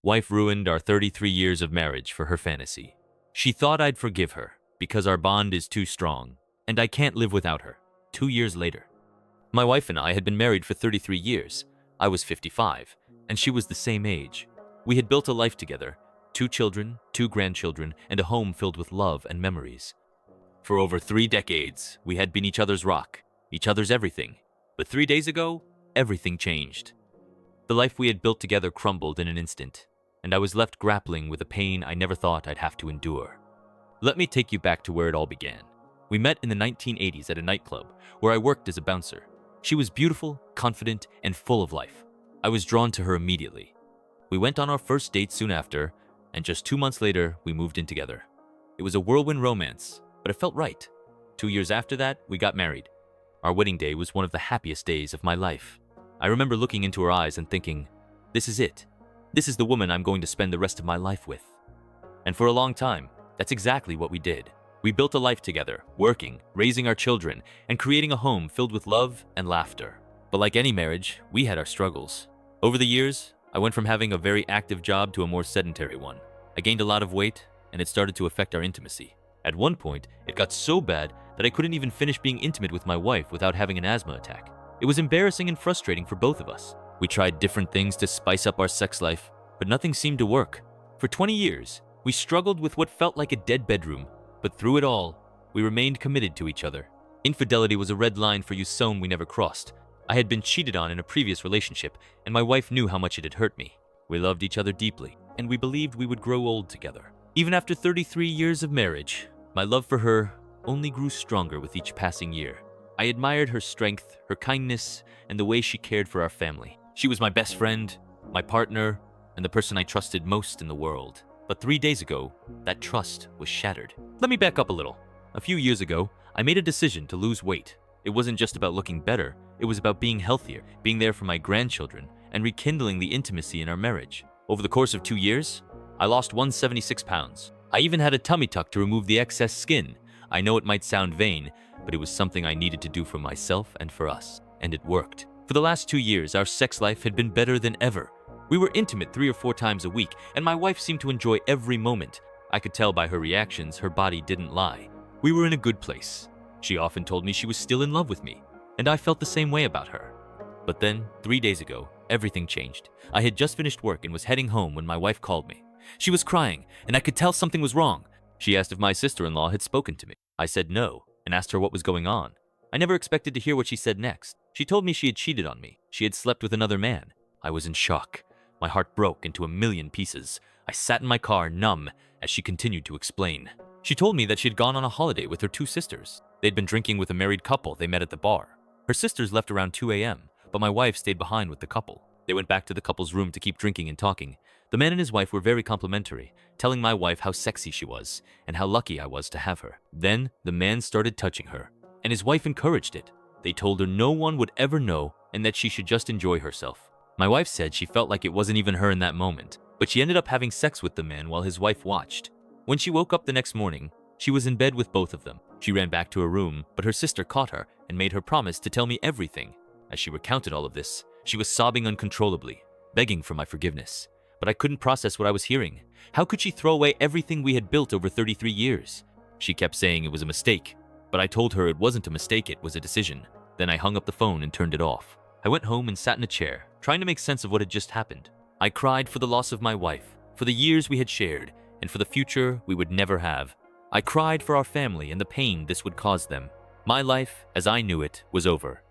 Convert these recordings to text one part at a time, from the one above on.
Wife ruined our 33 years of marriage for her fantasy. She thought I'd forgive her because our bond is too strong, and I can't live without her. 2 years later. My wife and I had been married for 33 years. I was 55, and she was the same age. We had built a life together, 2 children, 2 grandchildren, and a home filled with love and memories. For over 3 decades, we had been each other's rock, each other's everything. But 3 days ago, everything changed. The life we had built together crumbled in an instant, and I was left grappling with a pain I never thought I'd have to endure. Let me take you back to where it all began. We met in the 1980s at a nightclub where I worked as a bouncer. She was beautiful, confident, and full of life. I was drawn to her immediately. We went on our first date soon after, and just 2 months later, we moved in together. It was a whirlwind romance, but it felt right. 2 years after that, we got married. Our wedding day was one of the happiest days of my life. I remember looking into her eyes and thinking, this is it. This is the woman I'm going to spend the rest of my life with. And for a long time, that's exactly what we did. We built a life together, working, raising our children, and creating a home filled with love and laughter. But like any marriage, we had our struggles. Over the years, I went from having a very active job to a more sedentary one. I gained a lot of weight, and it started to affect our intimacy. At one point, it got so bad that I couldn't even finish being intimate with my wife without having an asthma attack. It was embarrassing and frustrating for both of us. We tried different things to spice up our sex life, but nothing seemed to work. For 20 years, we struggled with what felt like a dead bedroom. But through it all, we remained committed to each other. Infidelity was a red line for Yuson we never crossed. I had been cheated on in a previous relationship, and my wife knew how much it had hurt me. We loved each other deeply, and we believed we would grow old together. Even after 33 years of marriage, my love for her only grew stronger with each passing year. I admired her strength, her kindness, and the way she cared for our family. She was my best friend, my partner, and the person I trusted most in the world. But 3 days ago, that trust was shattered. Let me back up a little. A few years ago, I made a decision to lose weight. It wasn't just about looking better, it was about being healthier, being there for my grandchildren, and rekindling the intimacy in our marriage. Over the course of 2 years, I lost 176 pounds. I even had a tummy tuck to remove the excess skin. I know it might sound vain, but it was something I needed to do for myself and for us. And it worked. For the last 2 years, our sex life had been better than ever. We were intimate 3 or 4 times a week, and my wife seemed to enjoy every moment. I could tell by her reactions her body didn't lie. We were in a good place. She often told me she was still in love with me, and I felt the same way about her. But then, 3 days ago, everything changed. I had just finished work and was heading home when my wife called me. She was crying, and I could tell something was wrong. She asked if my sister-in-law had spoken to me. I said no, and asked her what was going on. I never expected to hear what she said next. She told me she had cheated on me. She had slept with another man. I was in shock. My heart broke into a million pieces. I sat in my car, numb, as she continued to explain. She told me that she had gone on a holiday with her 2 sisters. They'd been drinking with a married couple they met at the bar. Her sisters left around 2 a.m., but my wife stayed behind with the couple. They went back to the couple's room to keep drinking and talking. The man and his wife were very complimentary, telling my wife how sexy she was and how lucky I was to have her. Then, the man started touching her, and his wife encouraged it. They told her no one would ever know and that she should just enjoy herself. My wife said she felt like it wasn't even her in that moment, but she ended up having sex with the man while his wife watched. When she woke up the next morning, she was in bed with both of them. She ran back to her room, but her sister caught her and made her promise to tell me everything. As she recounted all of this, she was sobbing uncontrollably, begging for my forgiveness. But I couldn't process what I was hearing. How could she throw away everything we had built over 33 years? She kept saying it was a mistake, but I told her it wasn't a mistake, it was a decision. Then I hung up the phone and turned it off. I went home and sat in a chair, trying to make sense of what had just happened. I cried for the loss of my wife, for the years we had shared, and for the future we would never have. I cried for our family and the pain this would cause them. My life, as I knew it, was over.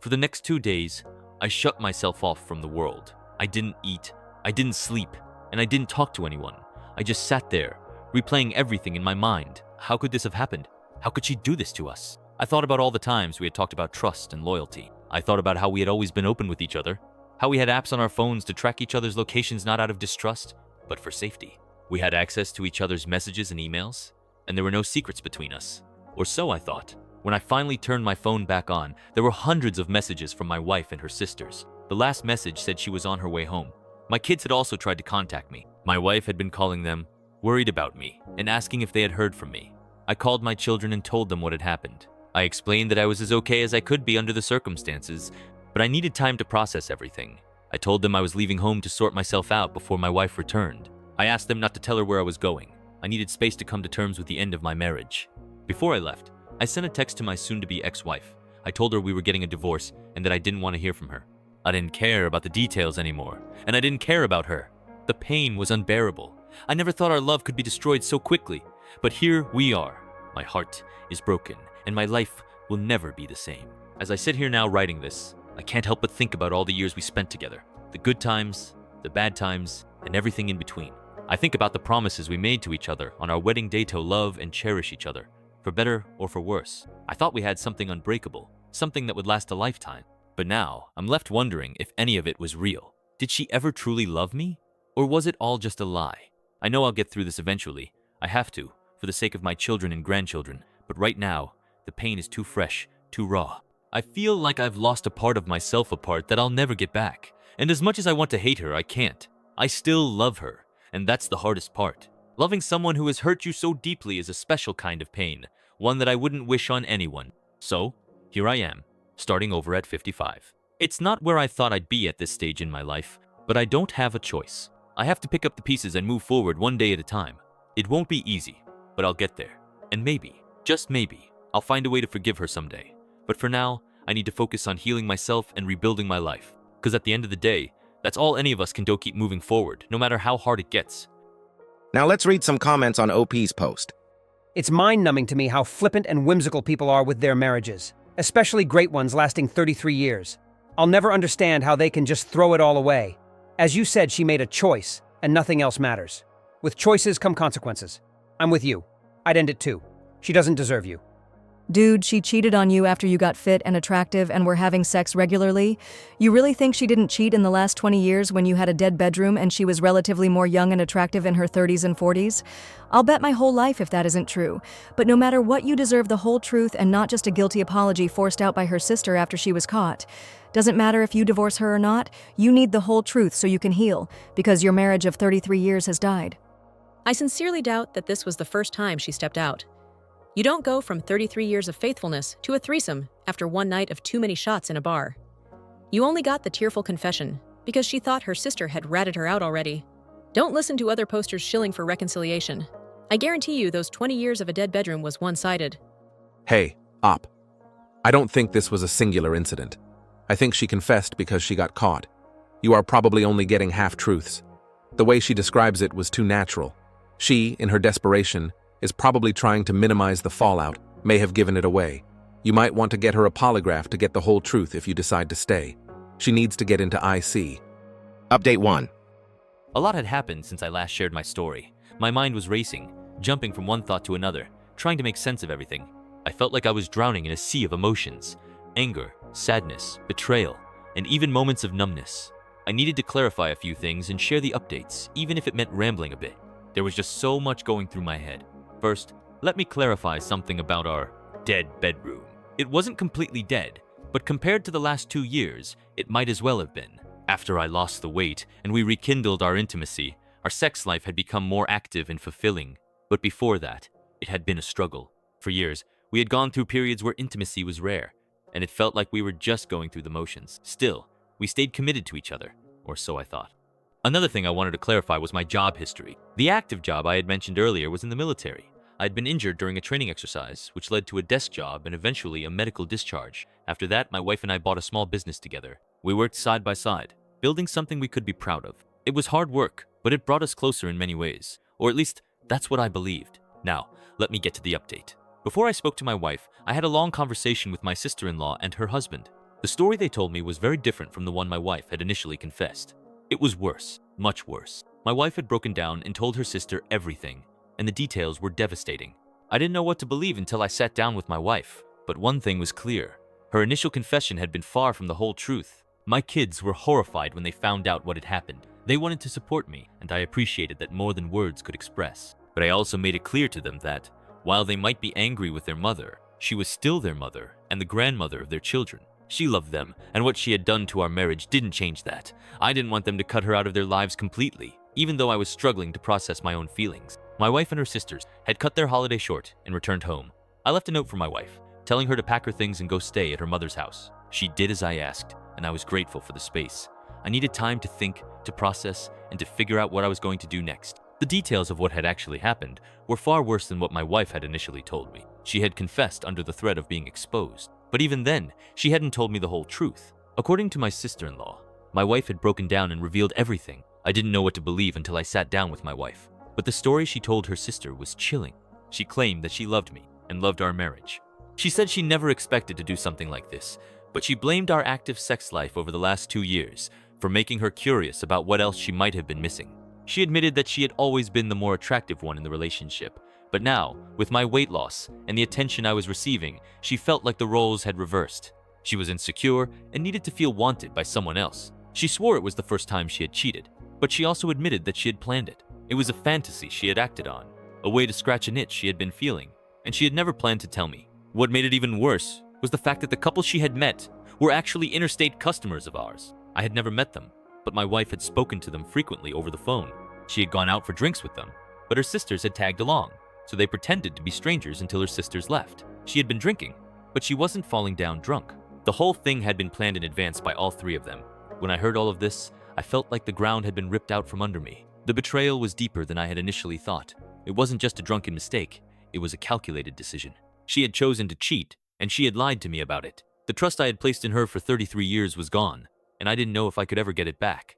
For the next 2 days, I shut myself off from the world. I didn't eat, I didn't sleep, and I didn't talk to anyone. I just sat there, replaying everything in my mind. How could this have happened? How could she do this to us? I thought about all the times we had talked about trust and loyalty. I thought about how we had always been open with each other, how we had apps on our phones to track each other's locations not out of distrust, but for safety. We had access to each other's messages and emails, and there were no secrets between us. Or so I thought. When I finally turned my phone back on, there were hundreds of messages from my wife and her sisters. The last message said she was on her way home. My kids had also tried to contact me. My wife had been calling them, worried about me, and asking if they had heard from me. I called my children and told them what had happened. I explained that I was as okay as I could be under the circumstances, but I needed time to process everything. I told them I was leaving home to sort myself out before my wife returned. I asked them not to tell her where I was going. I needed space to come to terms with the end of my marriage. Before I left, I sent a text to my soon-to-be ex-wife. I told her we were getting a divorce and that I didn't want to hear from her. I didn't care about the details anymore, and I didn't care about her. The pain was unbearable. I never thought our love could be destroyed so quickly, but here we are. My heart is broken, and my life will never be the same. As I sit here now writing this, I can't help but think about all the years we spent together. The good times, the bad times, and everything in between. I think about the promises we made to each other on our wedding day to love and cherish each other, for better or for worse. I thought we had something unbreakable, something that would last a lifetime. But now, I'm left wondering if any of it was real. Did she ever truly love me? Or was it all just a lie? I know I'll get through this eventually. I have to, for the sake of my children and grandchildren. But right now, the pain is too fresh, too raw. I feel like I've lost a part of myself apart that I'll never get back. And as much as I want to hate her, I can't. I still love her, and that's the hardest part. Loving someone who has hurt you so deeply is a special kind of pain, one that I wouldn't wish on anyone. So, here I am, starting over at 55. It's not where I thought I'd be at this stage in my life, but I don't have a choice. I have to pick up the pieces and move forward one day at a time. It won't be easy, but I'll get there. And maybe, just maybe, I'll find a way to forgive her someday. But for now, I need to focus on healing myself and rebuilding my life. Because at the end of the day, that's all any of us can do, keep moving forward, no matter how hard it gets. Now let's read some comments on OP's post. It's mind-numbing to me how flippant and whimsical people are with their marriages, especially great ones lasting 33 years. I'll never understand how they can just throw it all away. As you said, she made a choice, and nothing else matters. With choices come consequences. I'm with you. I'd end it too. She doesn't deserve you. Dude, she cheated on you after you got fit and attractive and were having sex regularly? You really think she didn't cheat in the last 20 years when you had a dead bedroom and she was relatively more young and attractive in her 30s and 40s? I'll bet my whole life if that isn't true. But no matter what, you deserve the whole truth and not just a guilty apology forced out by her sister after she was caught. Doesn't matter if you divorce her or not, you need the whole truth so you can heal, because your marriage of 33 years has died. I sincerely doubt that this was the first time she stepped out. You don't go from 33 years of faithfulness to a threesome after one night of too many shots in a bar. You only got the tearful confession because she thought her sister had ratted her out already. Don't listen to other posters shilling for reconciliation. I guarantee you those 20 years of a dead bedroom was one-sided. Hey, Op. I don't think this was a singular incident. I think she confessed because she got caught. You are probably only getting half-truths. The way she describes it was too natural. She, in her desperation, is probably trying to minimize the fallout, may have given it away. You might want to get her a polygraph to get the whole truth if you decide to stay. She needs to get into IC. Update 1. A lot had happened since I last shared my story. My mind was racing, jumping from one thought to another, trying to make sense of everything. I felt like I was drowning in a sea of emotions. Anger, sadness, betrayal, and even moments of numbness. I needed to clarify a few things and share the updates, even if it meant rambling a bit. There was just so much going through my head. First, let me clarify something about our dead bedroom. It wasn't completely dead, but compared to the last 2 years, it might as well have been. After I lost the weight and we rekindled our intimacy, our sex life had become more active and fulfilling. But before that, it had been a struggle. For years, we had gone through periods where intimacy was rare, and it felt like we were just going through the motions. Still, we stayed committed to each other, or so I thought. Another thing I wanted to clarify was my job history. The active job I had mentioned earlier was in the military. I had been injured during a training exercise, which led to a desk job and eventually a medical discharge. After that, my wife and I bought a small business together. We worked side by side, building something we could be proud of. It was hard work, but it brought us closer in many ways. Or at least, that's what I believed. Now, let me get to the update. Before I spoke to my wife, I had a long conversation with my sister-in-law and her husband. The story they told me was very different from the one my wife had initially confessed. It was worse, much worse. My wife had broken down and told her sister everything, and the details were devastating. I didn't know what to believe until I sat down with my wife, but one thing was clear. Her initial confession had been far from the whole truth. My kids were horrified when they found out what had happened. They wanted to support me, and I appreciated that more than words could express. But I also made it clear to them that, while they might be angry with their mother, she was still their mother and the grandmother of their children. She loved them, and what she had done to our marriage didn't change that. I didn't want them to cut her out of their lives completely, even though I was struggling to process my own feelings. My wife and her sisters had cut their holiday short and returned home. I left a note for my wife, telling her to pack her things and go stay at her mother's house. She did as I asked, and I was grateful for the space. I needed time to think, to process, and to figure out what I was going to do next. The details of what had actually happened were far worse than what my wife had initially told me. She had confessed under the threat of being exposed, but even then, she hadn't told me the whole truth. According to my sister-in-law, my wife had broken down and revealed everything. I didn't know what to believe until I sat down with my wife. But the story she told her sister was chilling. She claimed that she loved me and loved our marriage. She said she never expected to do something like this, but she blamed our active sex life over the last 2 years for making her curious about what else she might have been missing. She admitted that she had always been the more attractive one in the relationship, but now, with my weight loss and the attention I was receiving, she felt like the roles had reversed. She was insecure and needed to feel wanted by someone else. She swore it was the first time she had cheated, but she also admitted that she had planned it. It was a fantasy she had acted on, a way to scratch an itch she had been feeling, and she had never planned to tell me. What made it even worse was the fact that the couple she had met were actually interstate customers of ours. I had never met them, but my wife had spoken to them frequently over the phone. She had gone out for drinks with them, but her sisters had tagged along, so they pretended to be strangers until her sisters left. She had been drinking, but she wasn't falling down drunk. The whole thing had been planned in advance by all 3 of them. When I heard all of this, I felt like the ground had been ripped out from under me. The betrayal was deeper than I had initially thought. It wasn't just a drunken mistake, it was a calculated decision. She had chosen to cheat, and she had lied to me about it. The trust I had placed in her for 33 years was gone, and I didn't know if I could ever get it back.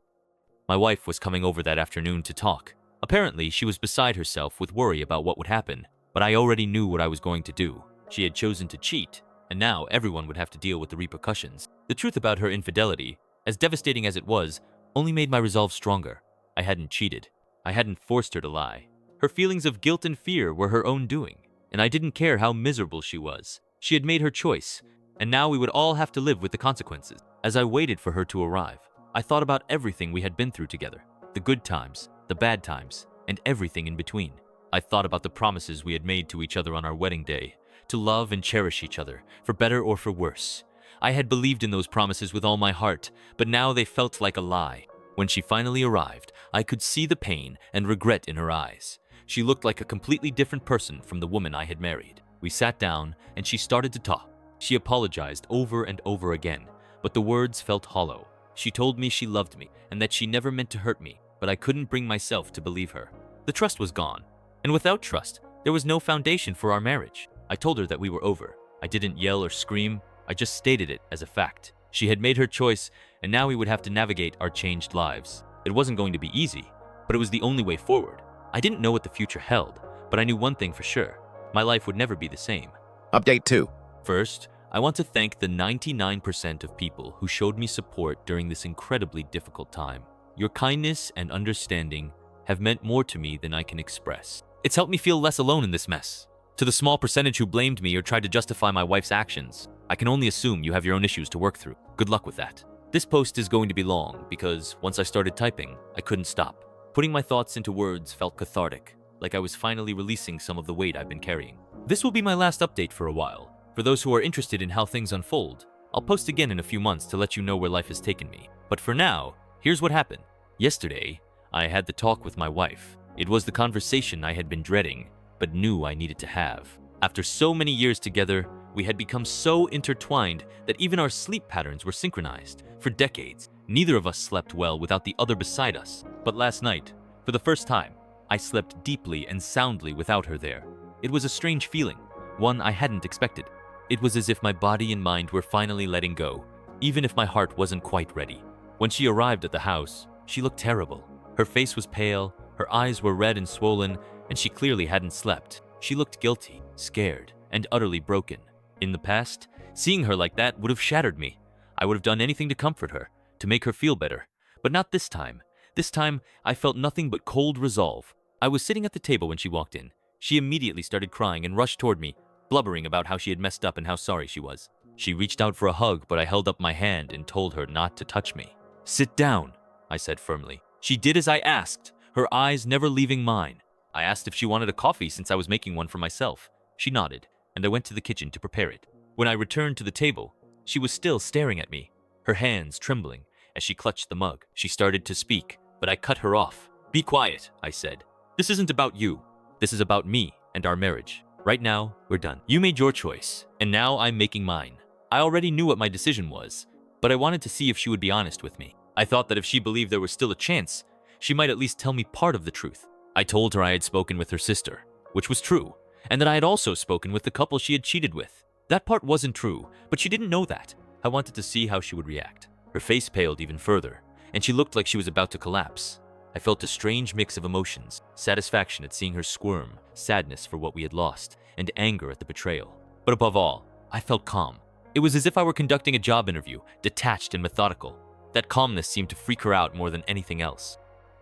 My wife was coming over that afternoon to talk. Apparently, she was beside herself with worry about what would happen, but I already knew what I was going to do. She had chosen to cheat, and now everyone would have to deal with the repercussions. The truth about her infidelity, as devastating as it was, only made my resolve stronger. I hadn't cheated. I hadn't forced her to lie. Her feelings of guilt and fear were her own doing, and I didn't care how miserable she was. She had made her choice, and now we would all have to live with the consequences. As I waited for her to arrive, I thought about everything we had been through together, the good times, the bad times, and everything in between. I thought about the promises we had made to each other on our wedding day, to love and cherish each other, for better or for worse. I had believed in those promises with all my heart, but now they felt like a lie. When she finally arrived, I could see the pain and regret in her eyes. She looked like a completely different person from the woman I had married. We sat down, and she started to talk. She apologized over and over again, but the words felt hollow. She told me she loved me and that she never meant to hurt me, but I couldn't bring myself to believe her. The trust was gone, and without trust, there was no foundation for our marriage. I told her that we were over. I didn't yell or scream. I just stated it as a fact. She had made her choice, and now we would have to navigate our changed lives. It wasn't going to be easy, but it was the only way forward. I didn't know what the future held, but I knew one thing for sure. My life would never be the same. Update 2. First, I want to thank the 99% of people who showed me support during this incredibly difficult time. Your kindness and understanding have meant more to me than I can express. It's helped me feel less alone in this mess. To the small percentage who blamed me or tried to justify my wife's actions, I can only assume you have your own issues to work through. Good luck with that. This post is going to be long because once I started typing, I couldn't stop. Putting my thoughts into words felt cathartic, like I was finally releasing some of the weight I've been carrying. This will be my last update for a while. For those who are interested in how things unfold, I'll post again in a few months to let you know where life has taken me. But for now, here's what happened. Yesterday, I had the talk with my wife. It was the conversation I had been dreading, but knew I needed to have. After so many years together, we had become so intertwined that even our sleep patterns were synchronized. For decades, neither of us slept well without the other beside us. But last night, for the first time, I slept deeply and soundly without her there. It was a strange feeling, one I hadn't expected. It was as if my body and mind were finally letting go, even if my heart wasn't quite ready. When she arrived at the house, she looked terrible. Her face was pale, her eyes were red and swollen, and she clearly hadn't slept. She looked guilty, scared, and utterly broken. In the past, seeing her like that would have shattered me. I would have done anything to comfort her, to make her feel better. But not this time. This time, I felt nothing but cold resolve. I was sitting at the table when she walked in. She immediately started crying and rushed toward me, blubbering about how she had messed up and how sorry she was. She reached out for a hug, but I held up my hand and told her not to touch me. "Sit down," I said firmly. She did as I asked, her eyes never leaving mine. I asked if she wanted a coffee since I was making one for myself. She nodded, and I went to the kitchen to prepare it. When I returned to the table, she was still staring at me, her hands trembling as she clutched the mug. She started to speak, but I cut her off. "Be quiet," I said. "This isn't about you. This is about me and our marriage. Right now, we're done. You made your choice, and now I'm making mine." I already knew what my decision was, but I wanted to see if she would be honest with me. I thought that if she believed there was still a chance, she might at least tell me part of the truth. I told her I had spoken with her sister, which was true, and that I had also spoken with the couple she had cheated with. That part wasn't true, but she didn't know that. I wanted to see how she would react. Her face paled even further, and she looked like she was about to collapse. I felt a strange mix of emotions, satisfaction at seeing her squirm, sadness for what we had lost, and anger at the betrayal. But above all, I felt calm. It was as if I were conducting a job interview, detached and methodical. That calmness seemed to freak her out more than anything else.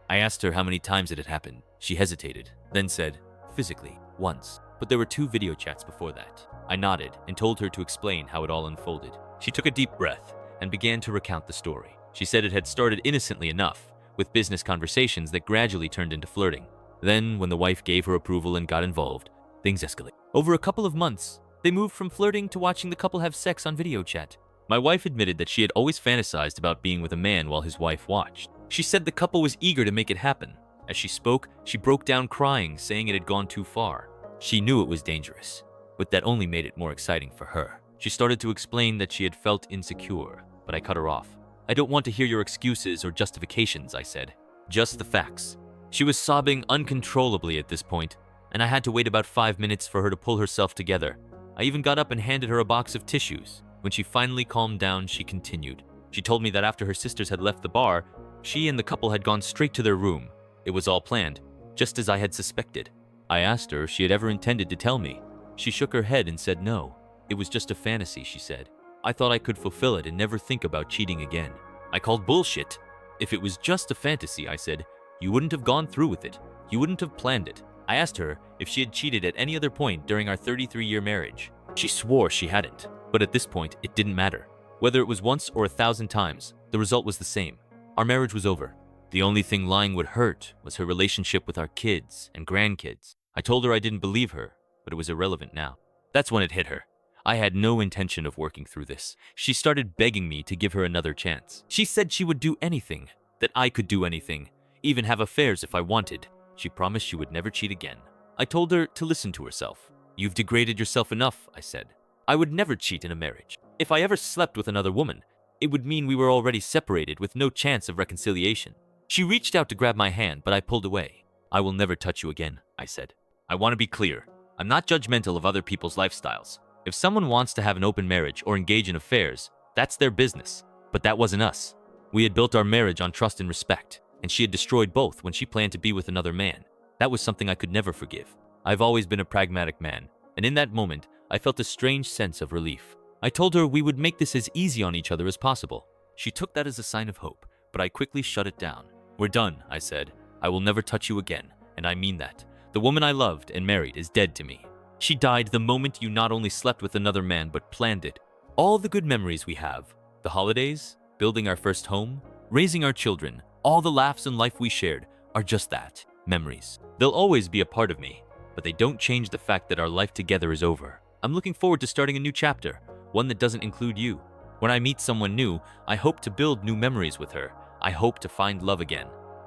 I asked her how many times it had happened. She hesitated, then said, physically, once. But there were 2 video chats before that. I nodded and told her to explain how it all unfolded. She took a deep breath and began to recount the story. She said it had started innocently enough, with business conversations that gradually turned into flirting. Then, when the wife gave her approval and got involved, things escalated. Over a couple of months, they moved from flirting to watching the couple have sex on video chat. My wife admitted that she had always fantasized about being with a man while his wife watched. She said the couple was eager to make it happen. As she spoke, she broke down crying, saying it had gone too far. She knew it was dangerous, but that only made it more exciting for her. She started to explain that she had felt insecure, but I cut her off. I don't want to hear your excuses or justifications, I said. Just the facts. She was sobbing uncontrollably at this point, and I had to wait about 5 minutes for her to pull herself together. I even got up and handed her a box of tissues. When she finally calmed down, she continued. She told me that after her sisters had left the bar, she and the couple had gone straight to their room. It was all planned, just as I had suspected. I asked her if she had ever intended to tell me. She shook her head and said no. It was just a fantasy, she said. I thought I could fulfill it and never think about cheating again. I called bullshit. If it was just a fantasy, I said, you wouldn't have gone through with it. You wouldn't have planned it. I asked her if she had cheated at any other point during our 33-year marriage. She swore she hadn't, but at this point, it didn't matter. Whether it was once or 1,000 times, the result was the same. Our marriage was over. The only thing lying would hurt was her relationship with our kids and grandkids. I told her I didn't believe her, but it was irrelevant now. That's when it hit her. I had no intention of working through this. She started begging me to give her another chance. She said she would do anything, that I could do anything, even have affairs if I wanted. She promised she would never cheat again. I told her to listen to herself. You've degraded yourself enough, I said. I would never cheat in a marriage. If I ever slept with another woman, it would mean we were already separated with no chance of reconciliation. She reached out to grab my hand, but I pulled away. I will never touch you again, I said. I want to be clear. I'm not judgmental of other people's lifestyles. If someone wants to have an open marriage or engage in affairs, that's their business. But that wasn't us. We had built our marriage on trust and respect, and she had destroyed both when she planned to be with another man. That was something I could never forgive. I've always been a pragmatic man, and in that moment, I felt a strange sense of relief. I told her we would make this as easy on each other as possible. She took that as a sign of hope, but I quickly shut it down. We're done, I said. I will never touch you again, and I mean that. The woman I loved and married is dead to me. She died the moment you not only slept with another man, but planned it. All the good memories we have, the holidays, building our first home, raising our children, all the laughs and life we shared are just that, memories. They'll always be a part of me, but they don't change the fact that our life together is over. I'm looking forward to starting a new chapter, one that doesn't include you. When I meet someone new, I hope to build new memories with her. I hope to find love again.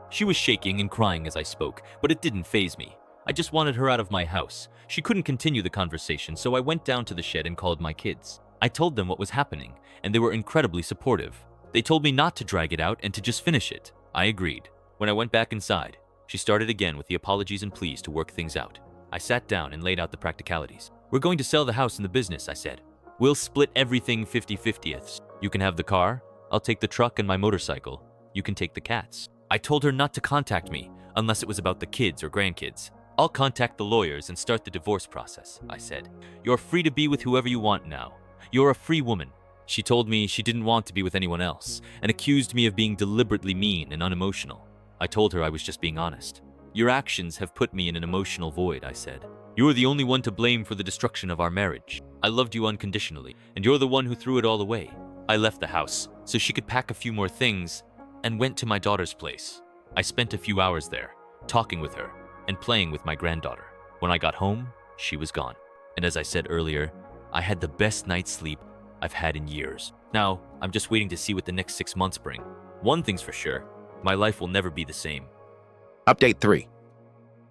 She was shaking and crying as I spoke, but it didn't faze me. I just wanted her out of my house. She couldn't continue the conversation, so I went down to the shed and called my kids. I told them what was happening, and they were incredibly supportive. They told me not to drag it out and to just finish it. I agreed. When I went back inside, she started again with the apologies and pleas to work things out. I sat down and laid out the practicalities. We're going to sell the house and the business, I said. We'll split everything 50-50ths. You can have the car, I'll take the truck and my motorcycle. You can take the cats. I told her not to contact me unless it was about the kids or grandkids. I'll contact the lawyers and start the divorce process, I said. You're free to be with whoever you want now. You're a free woman. She told me she didn't want to be with anyone else and accused me of being deliberately mean and unemotional. I told her I was just being honest. Your actions have put me in an emotional void, I said. You're the only one to blame for the destruction of our marriage. I loved you unconditionally, and you're the one who threw it all away. I left the house so she could pack a few more things and went to my daughter's place. I spent a few hours there, talking with her and playing with my granddaughter. When I got home, she was gone. And as I said earlier, I had the best night's sleep I've had in years. Now, I'm just waiting to see what the next 6 months bring. One thing's for sure, my life will never be the same. Update 3.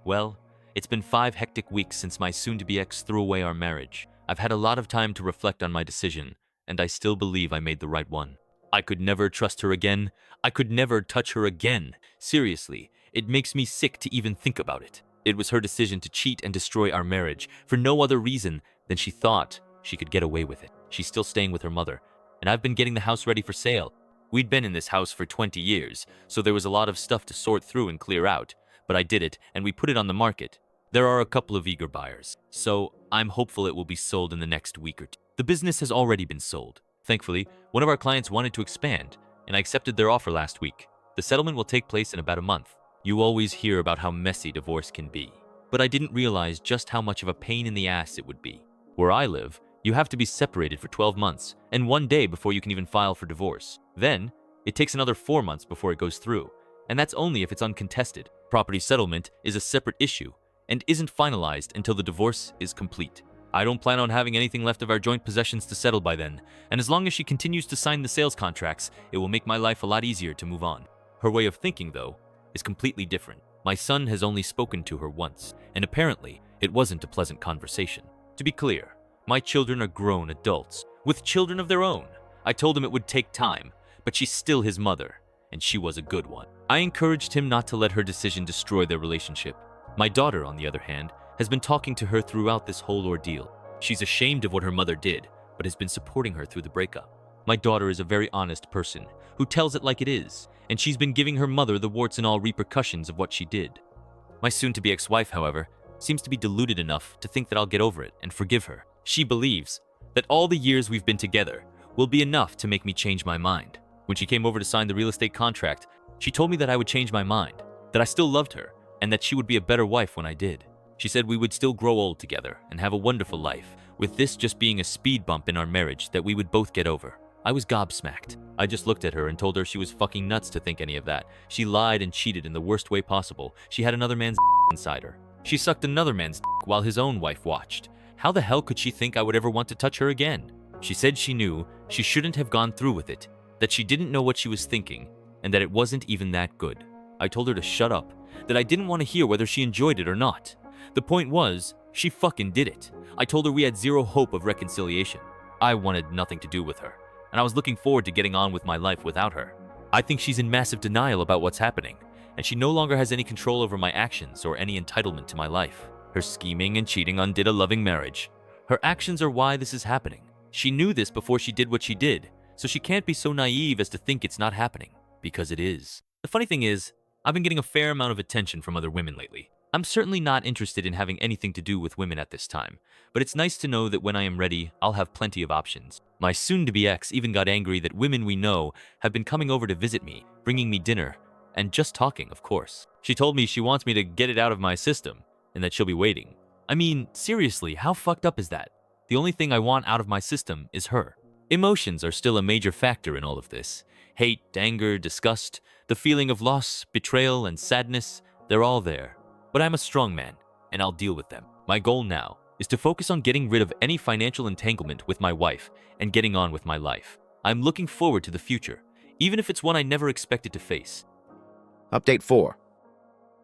Well, it's been 5 hectic weeks since my soon-to-be ex threw away our marriage. I've had a lot of time to reflect on my decision, and I still believe I made the right one. I could never trust her again. I could never touch her again. Seriously, it makes me sick to even think about it. It was her decision to cheat and destroy our marriage for no other reason than she thought she could get away with it. She's still staying with her mother, and I've been getting the house ready for sale. We'd been in this house for 20 years, so there was a lot of stuff to sort through and clear out, but I did it, and we put it on the market. There are a couple of eager buyers, so I'm hopeful it will be sold in the next week or two. The business has already been sold. Thankfully, one of our clients wanted to expand, and I accepted their offer last week. The settlement will take place in about a month. You always hear about how messy divorce can be, but I didn't realize just how much of a pain in the ass it would be. Where I live, you have to be separated for 12 months and 1 day before you can even file for divorce. Then, it takes another 4 months before it goes through, and that's only if it's uncontested. Property settlement is a separate issue and isn't finalized until the divorce is complete. I don't plan on having anything left of our joint possessions to settle by then, and as long as she continues to sign the sales contracts, it will make my life a lot easier to move on. Her way of thinking, though, is completely different. My son has only spoken to her once, and apparently, it wasn't a pleasant conversation. To be clear, my children are grown adults, with children of their own. I told him it would take time, but she's still his mother, and she was a good one. I encouraged him not to let her decision destroy their relationship. My daughter, on the other hand, has been talking to her throughout this whole ordeal. She's ashamed of what her mother did, but has been supporting her through the breakup. My daughter is a very honest person who tells it like it is, and she's been giving her mother the warts and all repercussions of what she did. My soon-to-be ex-wife, however, seems to be deluded enough to think that I'll get over it and forgive her. She believes that all the years we've been together will be enough to make me change my mind. When she came over to sign the real estate contract, she told me that I would change my mind, that I still loved her, and that she would be a better wife when I did. She said we would still grow old together and have a wonderful life, with this just being a speed bump in our marriage that we would both get over. I was gobsmacked. I just looked at her and told her she was fucking nuts to think any of that. She lied and cheated in the worst way possible. She had another man's inside her. She sucked another man's while his own wife watched. How the hell could she think I would ever want to touch her again? She said she knew she shouldn't have gone through with it, that she didn't know what she was thinking, and that it wasn't even that good. I told her to shut up, that I didn't want to hear whether she enjoyed it or not. The point was, she fucking did it. I told her we had zero hope of reconciliation. I wanted nothing to do with her, and I was looking forward to getting on with my life without her. I think she's in massive denial about what's happening, and she no longer has any control over my actions or any entitlement to my life. Her scheming and cheating undid a loving marriage. Her actions are why this is happening. She knew this before she did what she did, so she can't be so naive as to think it's not happening, because it is. The funny thing is, I've been getting a fair amount of attention from other women lately. I'm certainly not interested in having anything to do with women at this time, but it's nice to know that when I am ready, I'll have plenty of options. My soon-to-be ex even got angry that women we know have been coming over to visit me, bringing me dinner, and just talking, of course. She told me she wants me to get it out of my system, and that she'll be waiting. I mean, seriously, how fucked up is that? The only thing I want out of my system is her. Emotions are still a major factor in all of this. Hate, anger, disgust, the feeling of loss, betrayal, and sadness, they're all there. But I'm a strong man, and I'll deal with them. My goal now is to focus on getting rid of any financial entanglement with my wife and getting on with my life. I'm looking forward to the future, even if it's one I never expected to face. Update 4.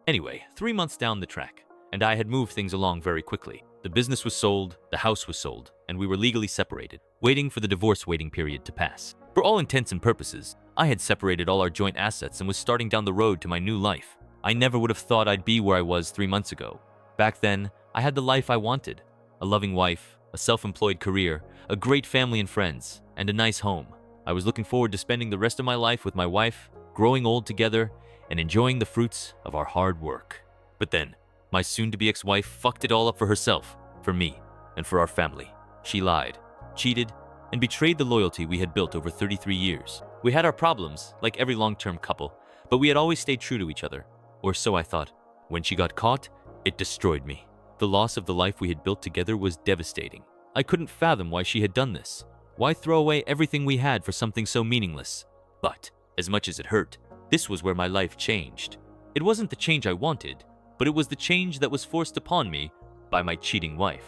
Anyway, 3 months down the track, and I had moved things along very quickly. The business was sold, the house was sold, and we were legally separated, waiting for the divorce waiting period to pass. For all intents and purposes, I had separated all our joint assets and was starting down the road to my new life. I never would have thought I'd be where I was 3 months ago. Back then, I had the life I wanted. A loving wife, a self-employed career, a great family and friends, and a nice home. I was looking forward to spending the rest of my life with my wife, growing old together, and enjoying the fruits of our hard work. But then, my soon-to-be ex-wife fucked it all up for herself, for me, and for our family. She lied, cheated, and betrayed the loyalty we had built over 33 years. We had our problems, like every long-term couple, but we had always stayed true to each other. Or so I thought. When she got caught, it destroyed me. The loss of the life we had built together was devastating. I couldn't fathom why she had done this. Why throw away everything we had for something so meaningless? But, as much as it hurt, this was where my life changed. It wasn't the change I wanted, but it was the change that was forced upon me by my cheating wife.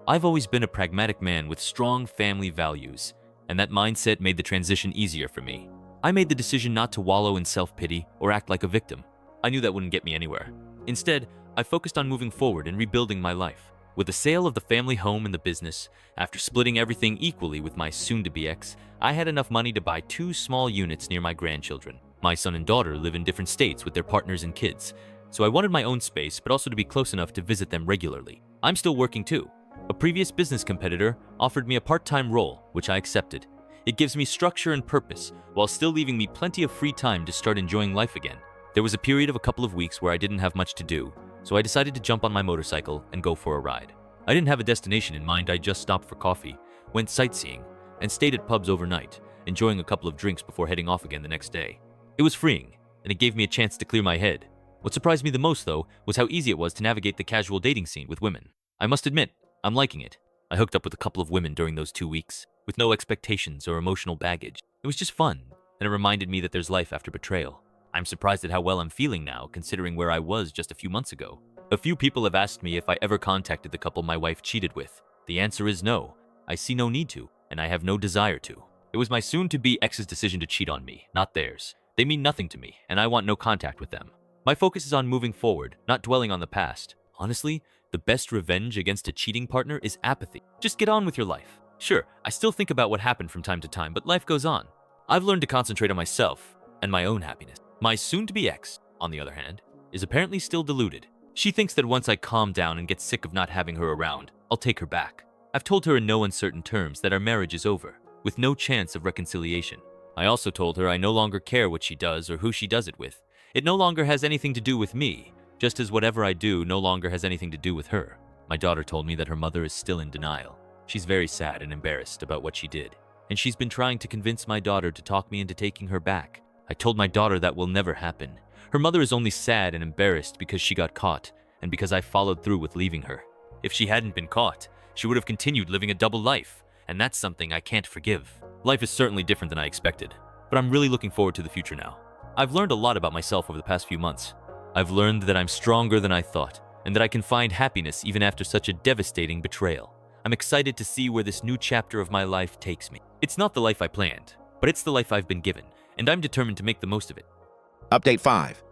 I've always been a pragmatic man with strong family values, and that mindset made the transition easier for me. I made the decision not to wallow in self-pity or act like a victim. I knew that wouldn't get me anywhere. Instead, I focused on moving forward and rebuilding my life. With the sale of the family home and the business, after splitting everything equally with my soon-to-be ex, I had enough money to buy 2 small units near my grandchildren. My son and daughter live in different states with their partners and kids, so I wanted my own space but also to be close enough to visit them regularly. I'm still working too. A previous business competitor offered me a part-time role, which I accepted. It gives me structure and purpose, while still leaving me plenty of free time to start enjoying life again. There was a period of a couple of weeks where I didn't have much to do, so I decided to jump on my motorcycle and go for a ride. I didn't have a destination in mind, I just stopped for coffee, went sightseeing, and stayed at pubs overnight, enjoying a couple of drinks before heading off again the next day. It was freeing, and it gave me a chance to clear my head. What surprised me the most, though, was how easy it was to navigate the casual dating scene with women. I must admit, I'm liking it. I hooked up with a couple of women during those 2 weeks, with no expectations or emotional baggage. It was just fun, and it reminded me that there's life after betrayal. I'm surprised at how well I'm feeling now, considering where I was just a few months ago. A few people have asked me if I ever contacted the couple my wife cheated with. The answer is no. I see no need to, and I have no desire to. It was my soon-to-be ex's decision to cheat on me, not theirs. They mean nothing to me, and I want no contact with them. My focus is on moving forward, not dwelling on the past. Honestly, the best revenge against a cheating partner is apathy. Just get on with your life. Sure, I still think about what happened from time to time, but life goes on. I've learned to concentrate on myself and my own happiness. My soon-to-be ex, on the other hand, is apparently still deluded. She thinks that once I calm down and get sick of not having her around, I'll take her back. I've told her in no uncertain terms that our marriage is over, with no chance of reconciliation. I also told her I no longer care what she does or who she does it with. It no longer has anything to do with me, just as whatever I do no longer has anything to do with her. My daughter told me that her mother is still in denial. She's very sad and embarrassed about what she did, and she's been trying to convince my daughter to talk me into taking her back. I told my daughter that will never happen. Her mother is only sad and embarrassed because she got caught, and because I followed through with leaving her. If she hadn't been caught, she would have continued living a double life, and that's something I can't forgive. Life is certainly different than I expected, but I'm really looking forward to the future now. I've learned a lot about myself over the past few months. I've learned that I'm stronger than I thought, and that I can find happiness even after such a devastating betrayal. I'm excited to see where this new chapter of my life takes me. It's not the life I planned, but it's the life I've been given, and I'm determined to make the most of it. Update 5.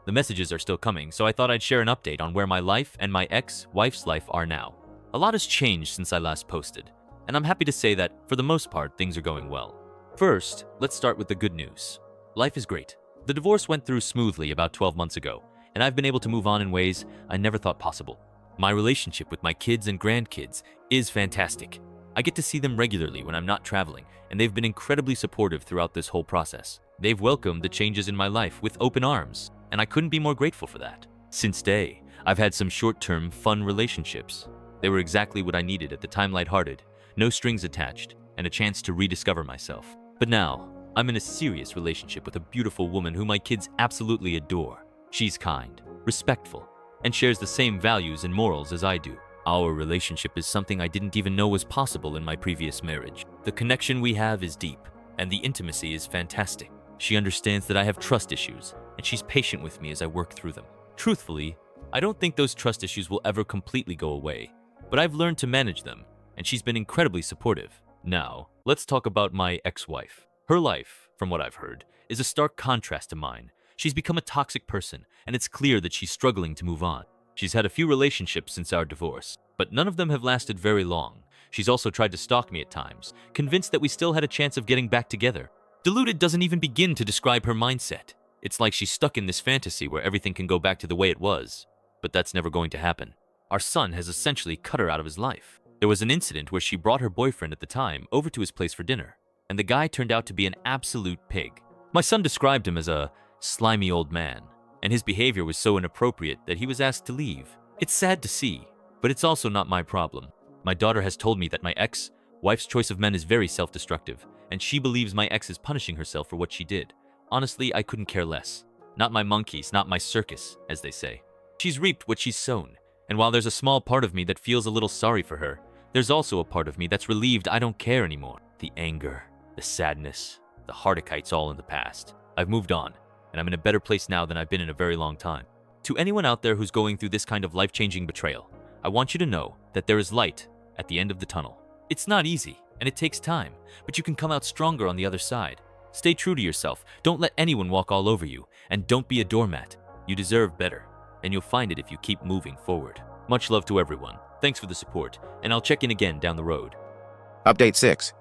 The messages are still coming, so I thought I'd share an update on where my life and my ex-wife's life are now. A lot has changed since I last posted, and I'm happy to say that, for the most part, things are going well. First, let's start with the good news. Life is great. The divorce went through smoothly about 12 months ago, and I've been able to move on in ways I never thought possible. My relationship with my kids and grandkids is fantastic. I get to see them regularly when I'm not traveling, and they've been incredibly supportive throughout this whole process. They've welcomed the changes in my life with open arms, and I couldn't be more grateful for that. Since day, I've had some short-term, fun relationships. They were exactly what I needed at the time, lighthearted, no strings attached, and a chance to rediscover myself. But now, I'm in a serious relationship with a beautiful woman who my kids absolutely adore. She's kind, respectful, and shares the same values and morals as I do. Our relationship is something I didn't even know was possible in my previous marriage. The connection we have is deep, and the intimacy is fantastic. She understands that I have trust issues, and she's patient with me as I work through them. Truthfully, I don't think those trust issues will ever completely go away, but I've learned to manage them, and she's been incredibly supportive. Now, let's talk about my ex-wife. Her life, from what I've heard, is a stark contrast to mine. She's become a toxic person, and it's clear that she's struggling to move on. She's had a few relationships since our divorce, but none of them have lasted very long. She's also tried to stalk me at times, convinced that we still had a chance of getting back together. Deluded doesn't even begin to describe her mindset. It's like she's stuck in this fantasy where everything can go back to the way it was. But that's never going to happen. Our son has essentially cut her out of his life. There was an incident where she brought her boyfriend at the time over to his place for dinner, and the guy turned out to be an absolute pig. My son described him as a slimy old man, and his behavior was so inappropriate that he was asked to leave. It's sad to see, but it's also not my problem. My daughter has told me that my ex-wife's choice of men is very self-destructive, and she believes my ex is punishing herself for what she did. Honestly, I couldn't care less. Not my monkeys, not my circus, as they say. She's reaped what she's sown, and while there's a small part of me that feels a little sorry for her, there's also a part of me that's relieved I don't care anymore. The anger, the sadness, the heartache's all in the past. I've moved on, and I'm in a better place now than I've been in a very long time. To anyone out there who's going through this kind of life-changing betrayal, I want you to know that there is light at the end of the tunnel. It's not easy, and it takes time, but you can come out stronger on the other side. Stay true to yourself, don't let anyone walk all over you, and don't be a doormat. You deserve better, and you'll find it if you keep moving forward. Much love to everyone. Thanks for the support, and I'll check in again down the road. Update 6.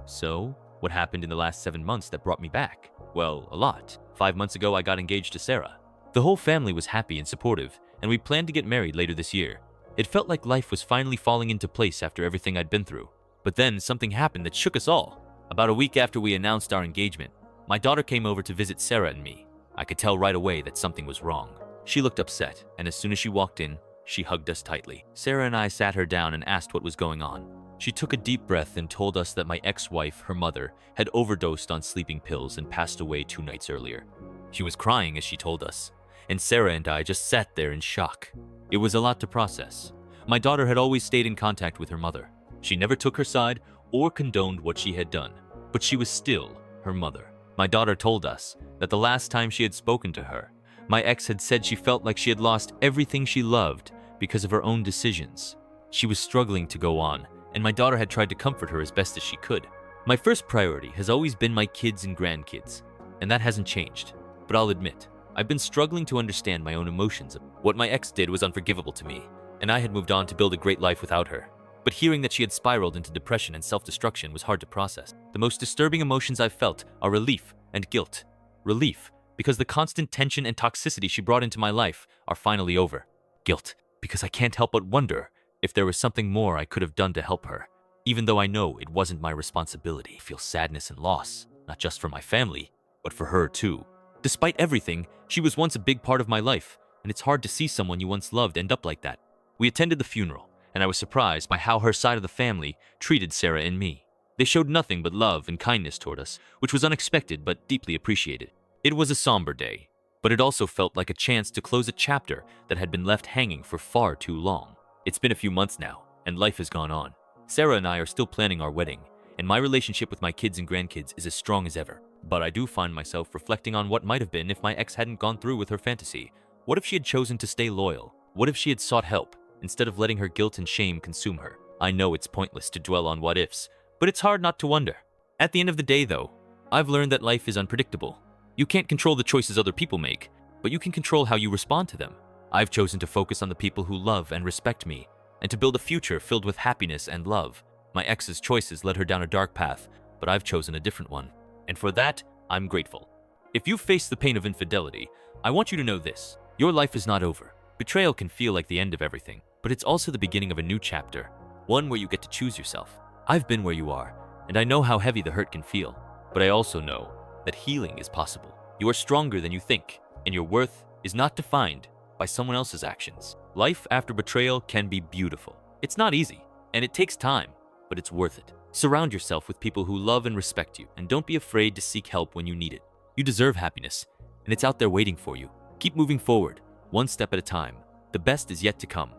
So, what happened in the last 7 months that brought me back? Well, a lot. 5 months ago, I got engaged to Sarah. The whole family was happy and supportive, and we planned to get married later this year. It felt like life was finally falling into place after everything I'd been through. But then something happened that shook us all. About a week after we announced our engagement, my daughter came over to visit Sarah and me. I could tell right away that something was wrong. She looked upset, and as soon as she walked in, she hugged us tightly. Sarah and I sat her down and asked what was going on. She took a deep breath and told us that my ex-wife, her mother, had overdosed on sleeping pills and passed away 2 nights earlier. She was crying as she told us, and Sarah and I just sat there in shock. It was a lot to process. My daughter had always stayed in contact with her mother. She never took her side or condoned what she had done, but she was still her mother. My daughter told us that the last time she had spoken to her, my ex had said she felt like she had lost everything she loved because of her own decisions. She was struggling to go on, and my daughter had tried to comfort her as best as she could. My first priority has always been my kids and grandkids, and that hasn't changed. But I'll admit, I've been struggling to understand my own emotions. What my ex did was unforgivable to me, and I had moved on to build a great life without her. But hearing that she had spiraled into depression and self-destruction was hard to process. The most disturbing emotions I've felt are relief and guilt. Relief, because the constant tension and toxicity she brought into my life are finally over. Guilt, because I can't help but wonder if there was something more I could have done to help her, even though I know it wasn't my responsibility. I feel sadness and loss, not just for my family, but for her too. Despite everything, she was once a big part of my life, and it's hard to see someone you once loved end up like that. We attended the funeral, and I was surprised by how her side of the family treated Sarah and me. They showed nothing but love and kindness toward us, which was unexpected but deeply appreciated. It was a somber day, but it also felt like a chance to close a chapter that had been left hanging for far too long. It's been a few months now, and life has gone on. Sarah and I are still planning our wedding, and my relationship with my kids and grandkids is as strong as ever. But I do find myself reflecting on what might have been if my ex hadn't gone through with her fantasy. What if she had chosen to stay loyal? What if she had sought help, instead of letting her guilt and shame consume her? I know it's pointless to dwell on what ifs, but it's hard not to wonder. At the end of the day, though, I've learned that life is unpredictable. You can't control the choices other people make, but you can control how you respond to them. I've chosen to focus on the people who love and respect me, and to build a future filled with happiness and love. My ex's choices led her down a dark path, but I've chosen a different one. And for that, I'm grateful. If you've faced the pain of infidelity, I want you to know this. Your life is not over. Betrayal can feel like the end of everything, but it's also the beginning of a new chapter, one where you get to choose yourself. I've been where you are, and I know how heavy the hurt can feel, but I also know that healing is possible. You are stronger than you think, and your worth is not defined by someone else's actions. Life after betrayal can be beautiful. It's not easy, and it takes time, but it's worth it. Surround yourself with people who love and respect you, and don't be afraid to seek help when you need it. You deserve happiness, and it's out there waiting for you. Keep moving forward, one step at a time. The best is yet to come.